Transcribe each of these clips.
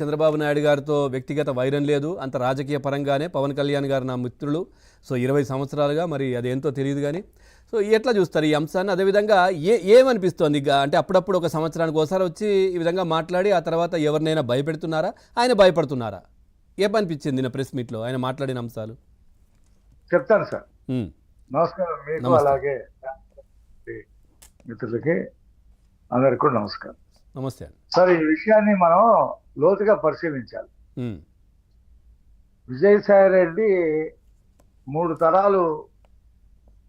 చంద్రబాబు నాయుడు గారితో వ్యక్తిగత వైరం లేదు. అంత రాజకీయ పరంగానే పవన్ కళ్యాణ్ గారు నా మిత్రులు. సో 20 సంవత్సరాలుగా మరి అదేంటో తెలియదు కానీ సో ఎట్లా చూస్తారు ఈ అంశాన్ని? అదేవిధంగా ఏమనిపిస్తోంది? అంటే అప్పుడప్పుడు ఒక సంవత్సరానికి ఒకసారి వచ్చి ఈ విధంగా మాట్లాడి ఆ తర్వాత ఎవరినైనా భయపెడుతున్నారా, ఆయన భయపడుతున్నారా? ఏమనిపించింది నా ప్రెస్ మీట్లో ఆయన మాట్లాడిన అంశాలు? చెప్తాను సార్. నమస్కారం మీకు, నమస్తే. అలాగే మిత్రులకి అందరికి కూడా నమస్కారం. నమస్తే అండి. సార్, ఈ విషయాన్ని మనం లోతుగా పరిశీలించాలి. ఉమ్, విజయసాయి రెడ్డి 3 తరాలు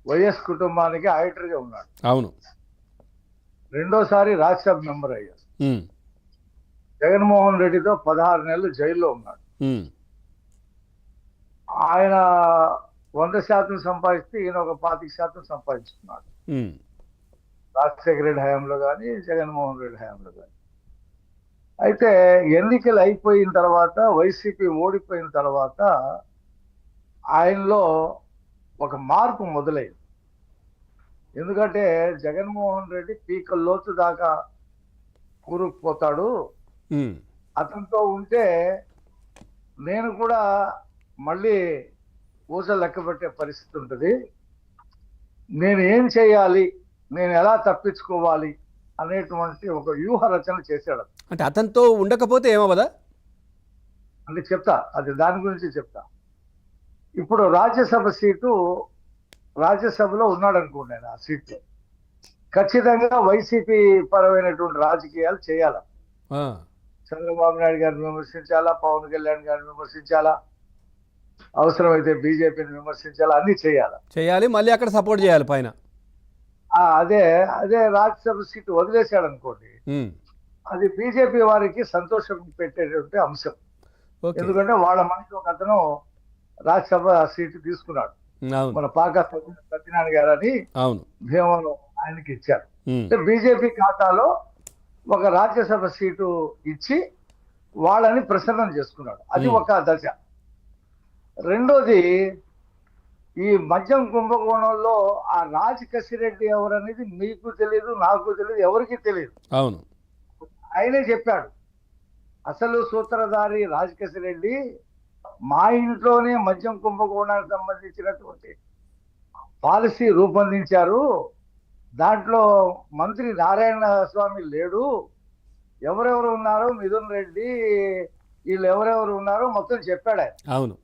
వైఎస్ కుటుంబానికి ఆడిటర్గా ఉన్నాడు. అవును. రెండోసారి రాజ్యసభ మెంబర్ అయ్యారు. ఉమ్, జగన్మోహన్ రెడ్డితో 16 నెలలు జైల్లో ఉన్నాడు. ఉమ్, ఆయన 100% సంపాదిస్తే ఈయన ఒక 25% సంపాదించుకున్నాడు. ఉమ్, రాజశేఖర రెడ్డి హయాంలో కానీ జగన్మోహన్ రెడ్డి హయాంలో కానీ. అయితే ఎన్నికలు అయిపోయిన తర్వాత, వైసీపీ ఓడిపోయిన తర్వాత ఆయనలో ఒక మార్పు మొదలైంది. ఎందుకంటే జగన్మోహన్ రెడ్డి పీక లోతు దాకా కూరుకుపోతాడు, ఉమ్, అతనితో ఉంటే నేను కూడా మళ్ళీ ఊస లెక్క పెట్టే పరిస్థితి ఉంటుంది, నేను ఏం చేయాలి, నేను ఎలా తప్పించుకోవాలి అనేటువంటి ఒక వ్యూహ రచన చేశాడు. అంటే అతనితో ఉండకపోతే ఏమవదా? అంటే చెప్తా, అది దాని గురించి చెప్తా. ఇప్పుడు రాజ్యసభ సీటు, రాజ్యసభలో ఉన్నాడు అనుకోండి ఆయన, ఆ సీట్లో ఖచ్చితంగా వైసీపీ పరమైనటువంటి రాజకీయాలు చేయాలి. ఆ, చంద్రబాబు నాయుడు గారిని విమర్శించాలా, పవన్ కళ్యాణ్ గారిని విమర్శించాలా, అవసరమైతే బీజేపీని విమర్శించాలా, అన్ని చేయాలి. మళ్ళీ అక్కడ సపోర్ట్ చేయాలి పైన. అదే అదే రాజ్యసభ సీటు వదిలేశాడు అనుకోండి, ఉమ్, అది బీజేపీ వారికి సంతోషం పెట్టేటువంటి అంశం. ఓకే. ఎందుకంటే వాళ్ళ మనిషి ఒక అతను రాజ్యసభ సీటు తీసుకున్నాడు, అవును. మన పాకా సత్యనారాయణ గారు అని అవును. భీమవరం ఆయనకి ఇచ్చారు. ఉమ్, అంటే బీజేపీ ఖాతాలో ఒక రాజ్యసభ సీటు ఇచ్చి వాళ్ళని ప్రసన్నం చేసుకున్నాడు. అది ఒక దశ. రెండోది, ఈ మద్యం కుంభకోణంలో ఆ రాజ్ కసిరెడ్డి ఎవరనేది మీకు తెలియదు, నాకు తెలియదు, ఎవరికి తెలియదు. అవును. ఆయనే చెప్పాడు, అసలు సూత్రధారి రాజ్ కసిరెడ్డి మా ఇంట్లోనే మద్యం కుంభకోణానికి సంబంధించినటువంటి పాలసీ రూపొందించారు, దాంట్లో మంత్రి నారాయణ స్వామి లేడు, ఎవరెవరు ఉన్నారో మిథున్ రెడ్డి, వీళ్ళు ఎవరెవరు ఉన్నారో మొత్తం చెప్పాడు ఆయన. అవును.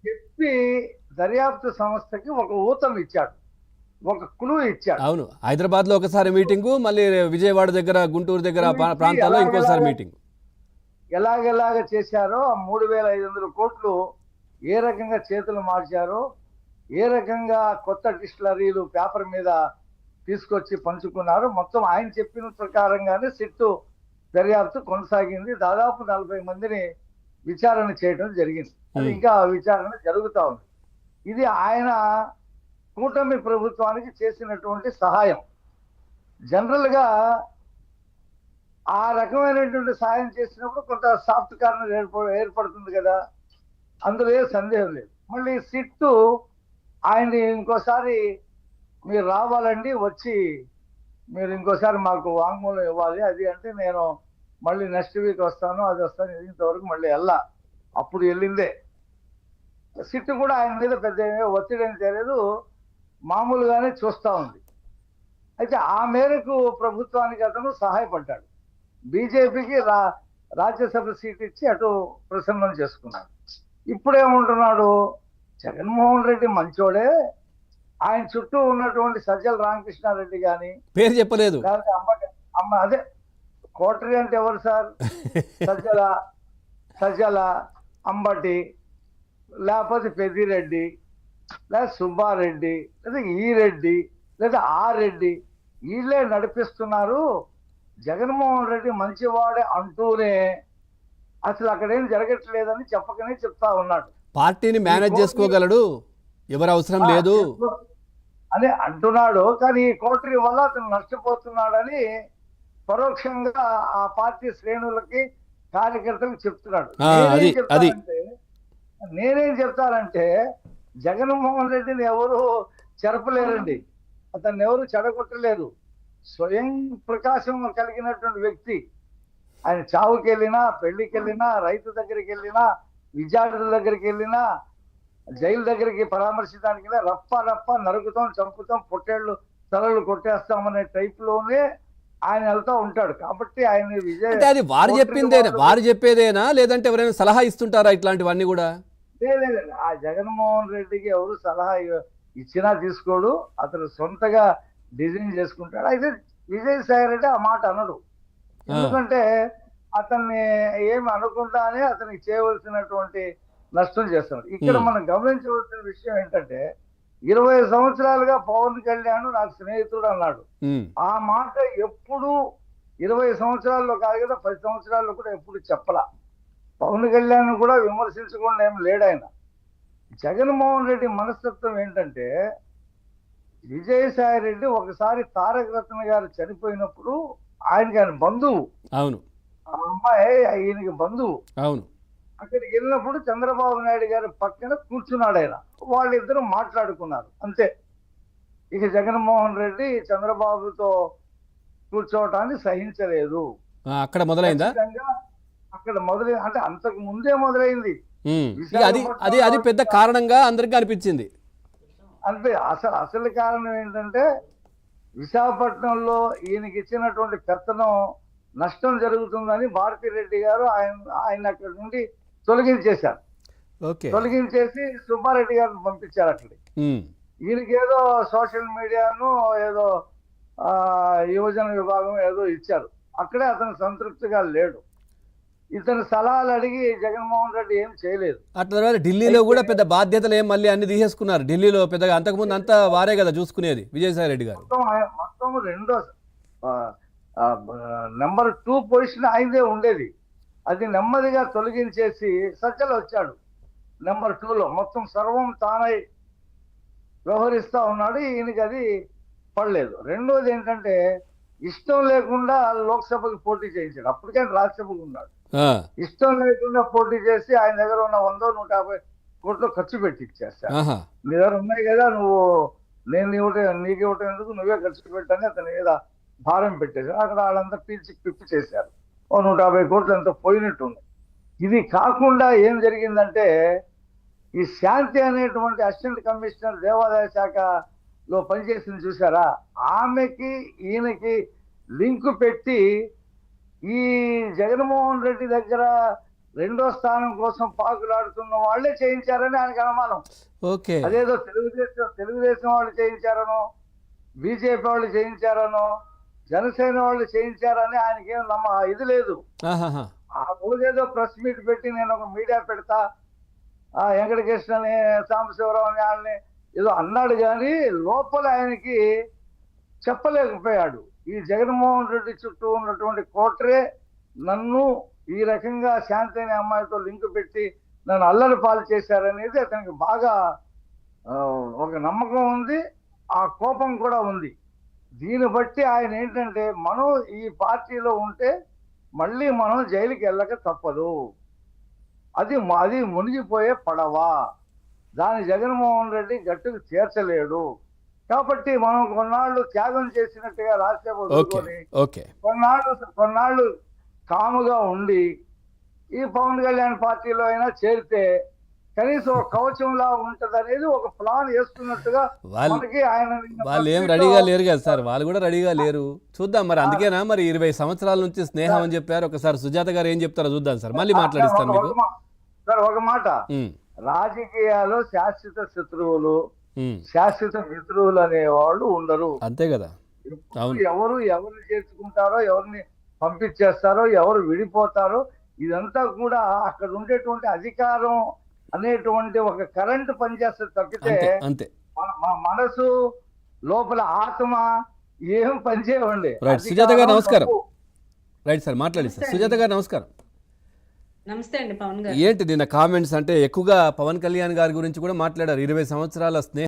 చెప్పి దర్యాప్తు సంస్థకి ఒక ఊతం ఇచ్చాడు, ఒక క్లూ ఇచ్చాడు. అవును. హైదరాబాద్లో ఒకసారి మీటింగు, మళ్ళీ విజయవాడ దగ్గర, గుంటూరు దగ్గర ప్రాంతాల్లో ఇంకోసారి మీటింగ్. ఎలాగెలాగ చేశారో, 3500 కోట్లు ఏ రకంగా చేతులు మార్చారో, ఏ రకంగా కొత్త డిస్టిలరీలు పేపర్ మీద తీసుకొచ్చి పంచుకున్నారు, మొత్తం ఆయన చెప్పిన ప్రకారంగానే సిట్టు దర్యాప్తు కొనసాగింది. దాదాపు 40 మందిని విచారణ చేయడం జరిగింది. అది ఇంకా విచారణ జరుగుతూ ఉంది. ఇది ఆయన కూటమి ప్రభుత్వానికి చేసినటువంటి సహాయం. జనరల్ గా ఆ రకమైనటువంటి సహాయం చేసినప్పుడు కొంత సాఫ్ట్ కార్నర్ ఏర్పడుతుంది కదా, అందులో ఏ సందేహం లేదు. మళ్ళీ సిట్టు ఆయన్ని ఇంకోసారి మీరు రావాలండి, వచ్చి మీరు ఇంకోసారి మాకు వాంగ్మూలం ఇవ్వాలి, అది అంటే నేను మళ్ళీ నెక్స్ట్ వీక్ వస్తాను, అది వస్తాను, ఇంతవరకు మళ్ళీ అప్పుడు వెళ్ళిందే. సిట్టు కూడా ఆయన మీద పెద్ద ఒత్తిడి ఏం తెలియదు, మామూలుగానే చూస్తూ ఉంది. అయితే ఆ మేరకు ప్రభుత్వానికి అతను సహాయపడ్డాడు. బీజేపీకి రాజ్యసభ సీట్ ఇచ్చి అటు ప్రసన్నం చేసుకున్నాడు. ఇప్పుడేమంటున్నాడు, జగన్మోహన్ రెడ్డి మంచోడే, ఆయన చుట్టూ ఉన్నటువంటి సజ్జల రామకృష్ణారెడ్డి కానీ, పేరు చెప్పలేదు. అదే కోటరీ అంటే ఎవరు సార్, సజ్జల అంబటి, లేకపోతే పెద్దిరెడ్డి, లేదా సుబ్బారెడ్డి, లేదా ఈ రెడ్డి, లేదా ఆ రెడ్డి, వీళ్ళే నడిపిస్తున్నారు. జగన్మోహన్ రెడ్డి మంచివాడే అంటూనే అసలు అక్కడేం జరగట్లేదని చెప్పకనే చెప్తా ఉన్నాడు. పార్టీని మేనేజ్ చేసుకోగలడు, ఎవరు అవసరం లేదు అని అంటున్నాడు. కానీ ఈ కోటరీ వల్ల అతను నష్టపోతున్నాడని పరోక్షంగా ఆ పార్టీ శ్రేణులకి, కార్యకర్తలకు చెప్తున్నాడు. నేనేం చెప్తానంటే, జగన్మోహన్ రెడ్డిని ఎవరు చెరపలేరండి, అతన్ని ఎవరు చెడగొట్టలేరు. స్వయం ప్రకాశం కలిగినటువంటి వ్యక్తి. ఆయన చావుకి వెళ్ళినా, పెళ్లికి వెళ్ళినా, రైతు దగ్గరికి వెళ్ళినా, విద్యార్థుల దగ్గరికి వెళ్ళినా, జైలు దగ్గరికి పరామర్శించడానికి వెళ్ళినా రప్ప నరుకుతాం, చంపుతాం, పొట్టేళ్ళు తలలు కొట్టేస్తామనే టైప్ లోనే ఆయన వెళ్తా ఉంటాడు. కాబట్టి ఆయన అంటే అది వారు చెప్పేదేనా లేదంటే ఎవరైనా సలహా ఇస్తుంటారా ఇట్లాంటివన్నీ కూడా? లేదు, ఆ జగన్మోహన్ రెడ్డికి ఎవరు సలహా ఇచ్చినా తీసుకోడు, అతను సొంతగా డిజైన్ చేసుకుంటాడు. అయితే విజయసాయి రెడ్డి ఆ మాట అనడు, ఎందుకంటే అతన్ని ఏమి అనకుండానే అతనికి చేయవలసినటువంటి నష్టం చేస్తున్నాడు. ఇక్కడ మనం గమనించవలసిన విషయం ఏంటంటే 20 సంవత్సరాలుగా పవన్ కళ్యాణ్ నాకు స్నేహితుడు అన్నాడు. ఆ మాట ఎప్పుడు 20 సంవత్సరాల్లో కాదు కదా, 10 సంవత్సరాల్లో కూడా ఎప్పుడు చెప్పలా. పవన్ కళ్యాణ్ కూడా విమర్శించకుండా ఏం లేడు ఆయన. జగన్మోహన్ రెడ్డి మనస్తత్వం ఏంటంటే, విజయసాయి రెడ్డి ఒకసారి తారక రత్న గారు చనిపోయినప్పుడు ఆయన బంధువు, అవును, ఆ అమ్మాయి ఈయనకి బంధువు, అవును, అక్కడికి వెళ్ళినప్పుడు చంద్రబాబు నాయుడు గారి పక్కన కూర్చున్నాడు ఆయన. వాళ్ళిద్దరూ మాట్లాడుకున్నారు అంతే. ఇక జగన్మోహన్ రెడ్డి చంద్రబాబుతో కూర్చోవటాన్ని సహించలేదు. అక్కడ మొదలైందా? అక్కడ మొదలైంది అంటే అంతకు ముందే మొదలైంది. అది పెద్ద కారణంగా అందరికీ అనిపించింది. అంటే అసలు కారణం ఏంటంటే, విశాఖపట్నంలో ఈయనకి ఇచ్చినటువంటి పెత్తనం నష్టం జరుగుతుందని భారతిరెడ్డి గారు ఆయన అక్కడి నుండి తొలగించేశారు. తొలగించేసి సుబ్బారెడ్డి గారిని పంపించారు అక్కడికి. ఈయనకి ఏదో సోషల్ మీడియాను ఏదో యువజన విభాగం ఏదో ఇచ్చారు. అక్కడే అతను సంతృప్తిగా లేడు. ఇతను సలహాలు అడిగి జగన్మోహన్ రెడ్డి ఏం చేయలేదు. అట్లా ఢిల్లీలో కూడా పెద్ద బాధ్యతలు ఏం మళ్ళీ అన్ని తీసేసుకున్నారు. ఢిల్లీలో పెద్దగా అంతకుముందు అంతా వారే కదా చూసుకునేది విజయసాయి రెడ్డి గారు. మొత్తం రెండో నెంబర్ 2 పొజిషన్ ఆయనదే ఉండేది. అది నెమ్మదిగా తొలగించేసి సజ్జలు వచ్చాడు నెంబర్ 2లో. మొత్తం సర్వం తానై వ్యవహరిస్తా ఉన్నాడు. ఈయనకి అది పడలేదు. రెండోది ఏంటంటే, ఇష్టం లేకుండా లోక్సభకి పోటీ చేయించాడు. అప్పటికైనా రాజ్యసభకు ఉన్నాడు. ఇష్టం లేకుండా పోటీ చేసి ఆయన దగ్గర ఉన్న 100-150 కోట్లు ఖర్చు పెట్టి ఇచ్చేస్తాడు. నీ దగ్గర ఉన్నాయి కదా, నేను నీకు ఇవ్వటం ఎందుకు, నువ్వే ఖర్చు పెట్టని అతని మీద భారం పెట్టేశారు. అక్కడ వాళ్ళంతా పీల్చి పిప్పి చేశారు. 150 కోట్లు ఎంతో పోయినట్టుంది. ఇది కాకుండా ఏం జరిగిందంటే, ఈ శాంతి అనేటువంటి అసిస్టెంట్ కమిషనర్ దేవాదాయ శాఖలో పనిచేసింది చూసారా, ఆమెకి ఈయనకి లింకు పెట్టి ఈ జగన్మోహన్ రెడ్డి దగ్గర రెండో స్థానం కోసం పాకులాడుతున్న వాళ్ళే చేయించారని ఆయనకు అనుమానం. అదేదో తెలుగుదేశం వాళ్ళు చేయించారనో, బీజేపీ వాళ్ళు చేయించారనో, జనసేన వాళ్ళు చేయించారని ఆయనకేం ఇది లేదు. ఆ రోజేదో ప్రెస్ మీట్ పెట్టి నేను ఒక మీడియా పెడతా, వెంకటకృష్ణని, సాంబశివరావు అని వాళ్ళని ఏదో అన్నాడు, కానీ లోపల ఆయనకి చెప్పలేకపోయాడు. ఈ జగన్మోహన్ రెడ్డి చుట్టూ ఉన్నటువంటి కోటరే నన్ను ఈ రకంగా శాంతి అనే అమ్మాయితో లింకు పెట్టి నన్ను అల్లరి పాలు చేశారనేది అతనికి బాగా ఒక నమ్మకం ఉంది, ఆ కోపం కూడా ఉంది. దీన్ని బట్టి ఆయన ఏంటంటే, మనం ఈ పార్టీలో ఉంటే మళ్ళీ మనం జైలుకి వెళ్ళక తప్పదు, అది మునిగిపోయే పడవా, దాని జగన్మోహన్ రెడ్డి గట్టుకు చేర్చలేడు. కాబట్టి మనం కొన్నాళ్ళు త్యాగం చేసినట్టుగా రాజ్యసభ కొన్నాళ్ళు కాముగా ఉండి ఈ పవన్ కళ్యాణ్ పార్టీలో అయినా చేరితే కనీసం ఒక కవచంలా ఉంటది అనేది ఒక ప్లాన్ వేస్తున్నట్టుగా మనకి ఆయన. వాళ్ళు ఏం రెడీగా లేరు కదా సార్, వాళ్ళు కూడా రెడీగా లేరు. చూద్దాం మరి. అందుకేనా మరి 20 సంవత్సరాల నుంచి స్నేహం అని చెప్పారు. ఒకసారి సుజాత గారు ఏం చెప్తారో చూద్దాం సార్, మళ్ళీ మాట్లాడిస్తాను మీకు. సార్ ఒక మాట, రాజకీయాల్లో శాశ్వత శత్రువులు శాశ్వత మిత్రువులు అనేవాళ్ళు ఉండరు. అంతే కదా. ఎవరు చేర్చుకుంటారో, ఎవరిని పంపించేస్తారో, ఎవరు విడిపోతారో, ఇదంతా కూడా అక్కడ ఉండేటువంటి అధికారం అనేటువంటి ఒక కరెంట్ పనిచేస్తుంది తప్పితే మా మనసు లోపల ఆత్మ ఏం పనిచేయండి. సుజాత గారు నమస్కారం. రైట్ సార్, మాట్లాడి సార్. సుజాత గారు నమస్కారం. నమస్తే అండి పవన్ గారు. ఏంటి నిన్న కామెంట్స్ అంటే ఎక్కువగా పవన్ కళ్యాణ్ గారి గురించి కూడా మాట్లాడారు. 20 సంవత్సరాల స్నేహం